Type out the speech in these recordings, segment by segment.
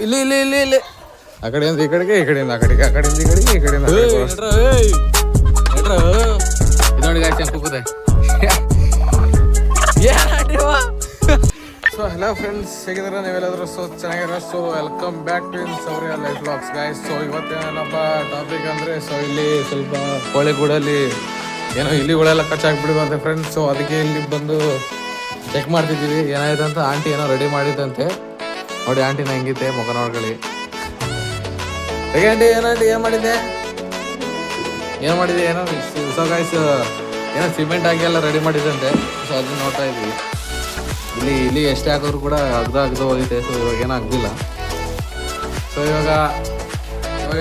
ಇಲ್ಲಿ ಇಲ್ಲಿ ಇಲ್ಲಿ ಇಲ್ಲಿ ಆ ಕಡೆಯಿಂದ ಈ ಕಡೆಗೆ ಈ ಕಡೆಯಿಂದ ಆ ಕಡೆಗೆ ಆ ಕಡೆಯಿಂದ ಈ ಕಡೆಗೆ ಈ ಕಡೆಯಿಂದ ನೋಡಿ ಗಾಯ್ಸ್ ಕೂಗುದೆ. ಸೊ ಹಲೋ ಫ್ರೆಂಡ್ಸ್, ಹೇಗಿದ್ರೆ ನೀವೆಲ್ಲಾದರೂ ಚೆನ್ನಾಗಿರೋ. So welcome back to Sourya life vlogs guys. So ಇವತ್ತೇನಪ್ಪ ಟಾಪಿಕ್ ಅಂದರೆ, ಸೊ ಇಲ್ಲಿ ಸ್ವಲ್ಪ ಕೋಳಿಗೂಡಲ್ಲಿ ಏನೋ ಇಲಿಗಳೆಲ್ಲ ಕಚ್ಚಾಕ್ಬಿಡುವಂತೆ ಫ್ರೆಂಡ್ಸ್. ಸೊ ಅದಕ್ಕೆ ಇಲ್ಲಿ ಬಂದು ಚೆಕ್ ಮಾಡ್ತಿದ್ದೀವಿ ಏನಾಯ್ತು ಅಂತ. ಆಂಟಿ ಏನೋ ರೆಡಿ ಮಾಡಿದಂತೆ ನೋಡಿ. ಆಂಟಿನ ಹೆಂಗಿತ್ತೆ ಮುಖ ನೋಡ್ಕೊಳ್ಳಿ. ಹೇಗೆ ಆಂಟಿ? ಏನಾಂಟಿ ಏನು ಮಾಡಿದ್ದೆ ಏನೋ ಸೊ ಗಾಯ್ಸ್ ಏನೋ ಸಿಮೆಂಟ್ ಹಾಕಿ ಎಲ್ಲ ರೆಡಿ ಮಾಡಿದಂತೆ. ಸೊ ಅದನ್ನ ನೋಡ್ತಾ ಇದ್ವಿ. ಇಲ್ಲಿ ಎಷ್ಟೇ ಹಾಕಿದ್ರು ಕೂಡ ಅಗ್ದು ಹೋಗಿದೆ. ಸೊ ಇವಾಗ ಏನೂ ಆಗಲಿಲ್ಲ. ಸೊ ಇವಾಗ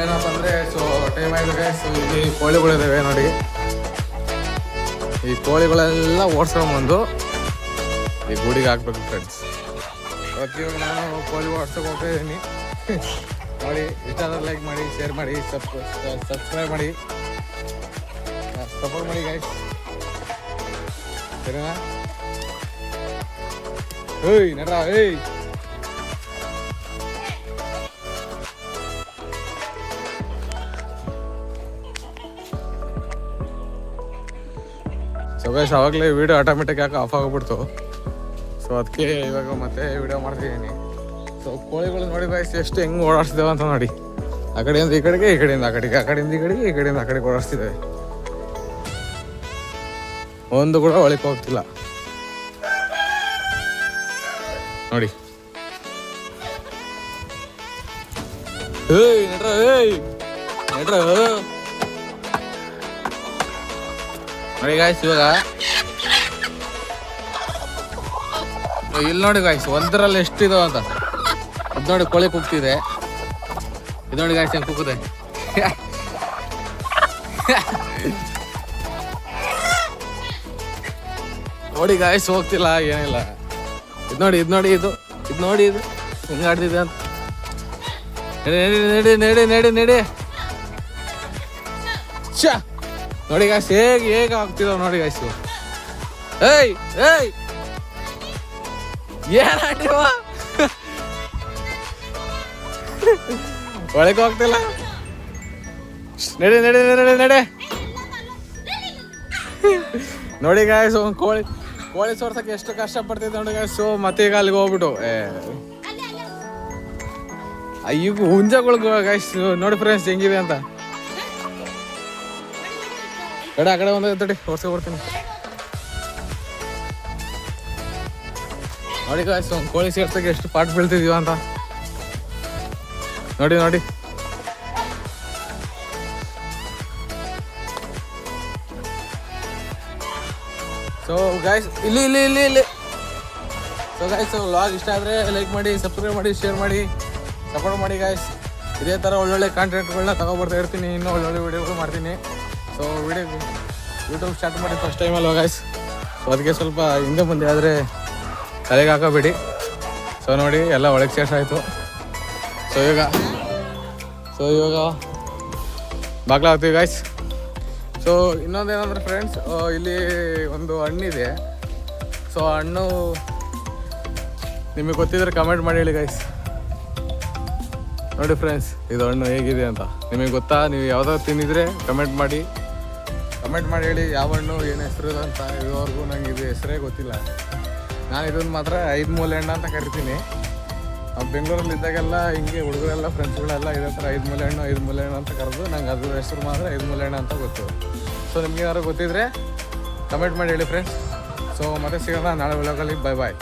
ಏನಪ್ಪ ಅಂದರೆ, ಸೊ ಟೈಮ್ ಆಗಿದೆ ಗಾಯ್ಸ್. ಸೊ ಇಲ್ಲಿ ಕೋಳಿಗಳಿದ್ದಾವೆ ನೋಡಿ. ಈ ಕೋಳಿಗಳೆಲ್ಲ ಓಡಿಸ್ಕೊಂಬಂದು ಈ ಗೂಡಿಗೆ ಹಾಕ್ಬೇಕು ಫ್ರೆಂಡ್ಸ್. ಇವಾಗ ನಾನು ಕೋಳಿ ಓಡಿಸೋಕೆ ಹೋಗ್ತಾ ಇದ್ದೀನಿ. ನೋಡಿ, ಇಷ್ಟ ಆದರೆ ಲೈಕ್ ಮಾಡಿ, ಶೇರ್ ಮಾಡಿ, ಸಬ್ಸ್ಕ್ರೈಬ್ ಮಾಡಿ, ಸಪೋರ್ಟ್ ಮಾಡಿ ಗೈಸ್, ಸರಿನಾ? ಏಯ್ ನಡ್ರ ಏಯ್. ಸೊ ಗೈಸ್ ಆವಾಗಲೇ ವಿಡಿಯೋ ಆಟೋಮೆಟಿಕ್ ಯಾಕೆ ಆಫ್ ಆಗಿಬಿಡ್ತು. ಸೊ ಅದಕ್ಕೆ ಇವಾಗ ಮತ್ತೆ ವಿಡಿಯೋ ಮಾಡ್ತಿದ್ದೀನಿ. ಸೊ ಕೋಳಿಗಳು ನೋಡಿ ಗೈಸ್ ಎಷ್ಟು ಹೆಂಗೆ ಓಡಾಡ್ಸಿದ್ದೇವೆ ಅಂತ ನೋಡಿ. ಆ ಕಡೆಯಿಂದ ಈ ಕಡೆಗೆ, ಈ ಕಡೆಯಿಂದ ಆ ಕಡೆಗೆ, ಆ ಕಡೆಯಿಂದ ಈ ಕಡೆಗೆ, ಈ ಕಡೆಯಿಂದ ಆ ಕಡೆಗೆ ಓಡಾಡ್ಸಿದ್ದೇವೆ. ಒಂದು ಕೂಡ ಒಳಕ್ಕೆ ಹೋಗ್ತಿಲ್ಲ ನೋಡಿ. ಏಯ್ ನಡ್ರ ಏಯ್ ನಡ್ರ ನೋಡಿ ಗಾಯ್ಸ್. ಇವಾಗ ಇಲ್ಲಿ ನೋಡಿ ಗಾಯ್ಸ್, ಒಂದರಲ್ಲಿ ಎಷ್ಟಿದಾವ ಅಂತ. ಅದು ನೋಡಿ ಕೋಳಿ ಕುಗ್ತಿದೆ. ಇದು ನೋಡಿ ಗಾಯ್ಸ್ ಹೆಂಗೆ ಕುಗ್ಗಿದೆ. ನೋಡಿ ಗಾಯ್ಸ್ ಹೋಗ್ತಿಲ್ಲ, ಏನಿಲ್ಲ. ಇದು ನೋಡಿ ಇದು ಹೆಂಗೆ ಆಡ್ತಿದೆ ಅಂತ. ನಡಿ ಛಾ ನೋಡಿ ಗಾಯ್ಸ್ ಹೇಗೆ ಆಗ್ತಿದಾವ ನೋಡಿ ಗಾಯ್ಸ್. ಏಯ್ ಏಯ್ ಏನಾಡಿವ ಒಳಗೆ ಹೋಗ್ತಿಲ್ಲ. ನಡೆ ನೋಡಿ ಗಾಯ್ಸ್. ಕೋಳಿ ಸೋರ್ಸಕ್ಕೆ ಎಷ್ಟು ಕಷ್ಟಪಡ್ತಿದ್ದೆ ನೋಡಿ ಗಾಯ್ಸ್. ಸೊ ಮತ್ತೆ ಈಗ ಅಲ್ಲಿಗೆ ಹೋಗ್ಬಿಟ್ಟು ಈಗ ಹುಂಜಗಳು ಗಾಯ್ಸ್ ನೋಡಿ ಫ್ರೆಂಡ್ಸ್ ಹೆಂಗಿದೆ ಅಂತ. ಆ ಕಡೆ ಒಂದು ತಡಿ ಹೊಡ್ಸ್ಕೊಡ್ತೀನಿ ನೋಡಿ ಗಾಯ್ಸ್. ಒಂದು ಕೋಳಿ ಸೇರ್ಸಕ್ಕೆ ಎಷ್ಟು ಪಾಟ್ ಬೀಳ್ತಿದೀವ ಅಂತ ನೋಡಿ. ಸೊ ಗಾಯ್ಸ್ ಇಲ್ಲಿ ಇಲ್ಲಿ ಇಲ್ಲಿ ಇಲ್ಲಿ ಸೊ ಗಾಯ್ಸ್ ವ್ಲಾಗ್ ಇಷ್ಟ ಆದರೆ ಲೈಕ್ ಮಾಡಿ, ಸಬ್ಸ್ಕ್ರೈಬ್ ಮಾಡಿ, ಶೇರ್ ಮಾಡಿ, ಸಪೋರ್ಟ್ ಮಾಡಿ ಗಾಯ್ಸ್. ಇದೇ ಥರ ಒಳ್ಳೊಳ್ಳೆ ಕಾಂಟೆಂಟ್ಗಳನ್ನ ತಗೊಬರ್ತಾ ಇರ್ತೀನಿ. ಇನ್ನೂ ಒಳ್ಳೊಳ್ಳೆ ವೀಡಿಯೋಗಳು ಮಾಡ್ತೀನಿ. ಸೊ ಯೂಟ್ಯೂಬ್ ಸ್ಟಾರ್ಟ್ ಮಾಡಿ ಫಸ್ಟ್ ಟೈಮ್ ಅಲ್ವಾ ಗಾಯ್ಸ್. ಸೊ ಅದಕ್ಕೆ ಸ್ವಲ್ಪ ಹಿಂದೆ ಮುಂದೆ ಆದರೆ ತಲೆಗೆ ಹಾಕೋಬೇಡಿ. ಸೊ ನೋಡಿ ಎಲ್ಲ ಒಳಗೆ ಸೇರ್ಸಾಯಿತು. ಸೊ ಇವಾಗ ಬಾಗ್ಲ ಹಾಕ್ತೀವಿ ಗಾಯ್ಸ್. ಸೊ ಇನ್ನೊಂದೇನಂದ್ರೆ ಫ್ರೆಂಡ್ಸ್, ಇಲ್ಲಿ ಒಂದು ಹಣ್ಣಿದೆ. ಸೊ ಹಣ್ಣು ನಿಮಗೆ ಗೊತ್ತಿದ್ರೆ ಕಮೆಂಟ್ ಮಾಡಿ ಹೇಳಿ ಗಾಯ್ಸ್. ನೋಡಿ ಫ್ರೆಂಡ್ಸ್, ಇದು ಹಣ್ಣು ಹೇಗಿದೆ ಅಂತ ನಿಮಗೆ ಗೊತ್ತಾ? ನೀವು ಯಾವುದಾದ್ರು ತಿಂದಿದ್ರೆ ಕಮೆಂಟ್ ಮಾಡಿ ಹೇಳಿ ಯಾವ ಹಣ್ಣು ಏನು ಹೆಸರು ಅಂತ. ಇದುವರೆಗೂ ನಂಗೆ ಇದು ಹೆಸರೇ ಗೊತ್ತಿಲ್ಲ. ನಾನು ಇದನ್ನು ಮಾತ್ರ 5 ಮೂಲೆ ಹಣ್ಣು ಅಂತ ಕರಿತೀನಿ. ನಾವು ಬೆಂಗಳೂರಲ್ಲಿ ಇದ್ದಾಗೆಲ್ಲ ಹಿಂಗೆ ಹುಡುಗರೆಲ್ಲ ಫ್ರೆಂಡ್ಸ್ಗಳೆಲ್ಲ ಇದೇ ಥರ 5 ಮೂಲೆ ಹಣ್ಣು ಅಂತ ಕರೆದು ನಂಗೆ ಅದ್ರ ಹೆಸರು ಮಾತ್ರ 5 ಮೂಲೆ ಹಣ್ಣು ಅಂತ ಗೊತ್ತು. ಸೊ ನಿಮ್ಗೆ ಏನಾದ್ರು ಗೊತ್ತಿದ್ರೆ ಕಮೆಂಟ್ ಮಾಡಿ ಹೇಳಿ ಫ್ರೆಂಡ್ಸ್. ಸೊ ಮತ್ತೆ ಸಿಗೋಣ ನಾಳೆ ವ್ಲಾಗಲ್ಲಿ. ಬಾಯ್.